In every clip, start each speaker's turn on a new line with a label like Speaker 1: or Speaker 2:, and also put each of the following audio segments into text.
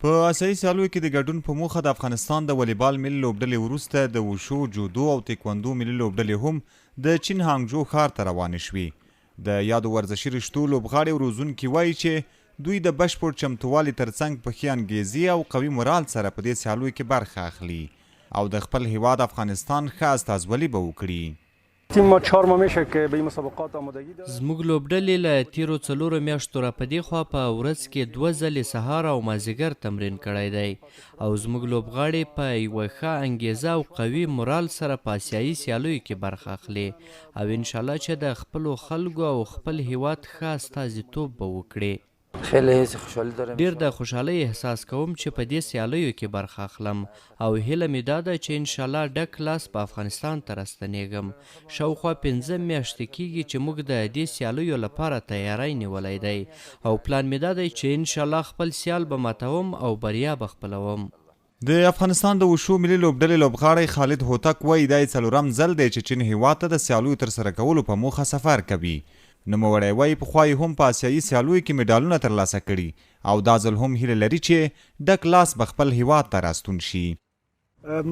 Speaker 1: په آسیایي سیالیو کې د ګډون په موخه د افغانستان د والیبال ملي لوبډلې وروسته د وشو، جودو او تیکواندو ملي لوبډلې هم د چین هانګجو ښار ته روانې شوې. د یادو ورزشي رشتو لوبغاړي او روزونکي وایي چې دوی د بشپړ چمتووالي ترڅنګ په ښې انګیزې او قوي مورال سره په دې سیالیو کې برخه اخلي او د خپل هیواد افغانستان ښه استازولي به وکړي.
Speaker 2: تیم ما 4 ماه میشه که به این مسابقات آمادگی داره.
Speaker 3: زموږ لوبډلې له تیرو 4 میاشتو را په دې خوا په ورځ کې 2 ځلې سهار او مازدیګر تمرین کړی دی او زموږ لوبغاړي په یوه ښه انګیزه او قوي مورال سره په آسیایي سیالیو کې برخه اخلي او انشاءالله چې د خپلو خلکو او خپل هیواد ښه استازیتوب به وکړي. ډیر د خوشحالۍ احساس کوم چې په دې سیالیو کې برخه اخلم او هیله مې دا ده چې انشاءالله ډک لاس په افغانستان ته راستنیږم. شاوخوا 15 میاشتې کیږي چې موږ د دې سیالیو لپاره تیاری نیولی دی او پلان مې دا دی چې انشاءالله خپل سیال به ماتوم او بریا به خپلوم.
Speaker 1: د افغانستان د وشو ملي لوبډلې لوبغاړی خالد هوتک وایي دا یې 4م ځل دی چې چین هیواد ته د سیالیو ترسره کولو په موخه سفر کوي. نوموړی وایي پخوا یې هم په آسیایي سیالیو کې مډالونه ترلاسه کړي او دا ځل هم هیله لري چې ډک لاس به خپل هیواد ته راستون شي.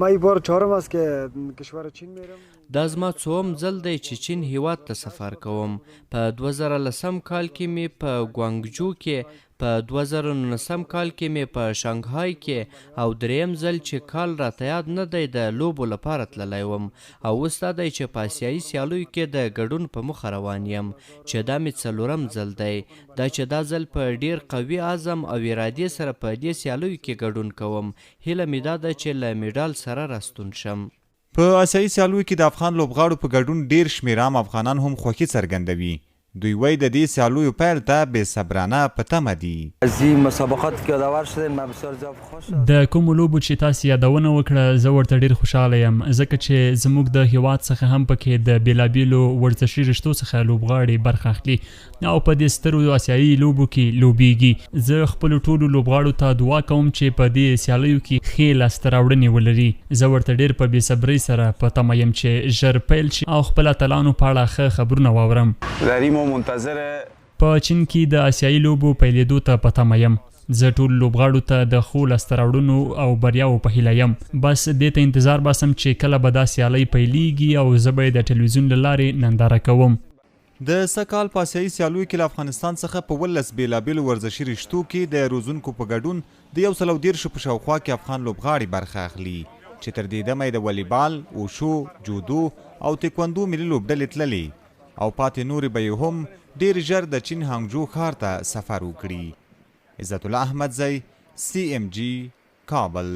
Speaker 2: ما این بار 4م است که کشور چین میرم.
Speaker 3: دا زما 2م ځل دی چې چین هیواد ته سفر کوم. په 2010 کال کې مې په ګوانګجو کې، په 2019 کال کې مې په شانګهای کې او 3م ځل چې کال راته یاد نه دی د لوبو لپاره تللی وم او اوس دا دی چې په آسیایي سیالیو کې د ګډون په موخه روان یم چې دا مې 4م ځل دی. دا چې دا ځل په ډیر قوي عزم او ارادې سره په دې سیالیو کې ګډون کوم. هیله مې دا ده چې له میډال سره راستون شم.
Speaker 1: په آسیایي سیالیو کې د افغان لوبغاړو په ګډون ډیر شمېر عام افغانان هم خوښي څرګندوي. دوی وایي د دې سیالیو پیل ته بې صبرانه په تمه دي.
Speaker 4: از این مسابقات که یادآور شدین ما بسیار زیات خوش شدم.
Speaker 5: د کومو لوبو چې تاسو یادونه وکړه زه ورته ډیر خوشحاله یم ځکه چې زموږ د هیواد څخه هم پکې د بیلابیلو ورزشي رشتو څخه لوبغاړي برخه اخلي او په دې سترو آسیایي لوبو کې لوبیږي. زه خپل ټولو لوبغاړو ته دعا کوم چې په دې سیالیو کې ښې لاسته راوړنې ولري. زه ورته ډیر په بې صبرۍ سره په تمه یم چې ژر پیل شي او خپل اتلانو په اړه ښه خبرونه واورم. په چین کې د آسیایي لوبو پیلېدو ته په تمه یم. زه ټول لوبغاړو ته د ښو لاسته راوړنو او بریاو په هیله یم. بس دې ته انتظار باسم چې کله به دا سیالۍ پیلیږي او زه به یې د ټلویزیون له لارې ننداره کوم.
Speaker 1: د سږ په آسیایي سیالیو کې له افغانستان څخه په 19 بیلابیلو ورزشي رشتو کې د روزونکو په ګډون د 130 په شاوخوا کې افغان لوبغاړي برخه اخلي چې تر دې دمه یې د والیبال، وشو، جودو او تیکواندو ملي لوبډلې تللي او پاتې نورې به یې هم ډیر ژر د چین هانګجو ښار ته سفر وکړي. عزت الله احمدزی، CMG کابل.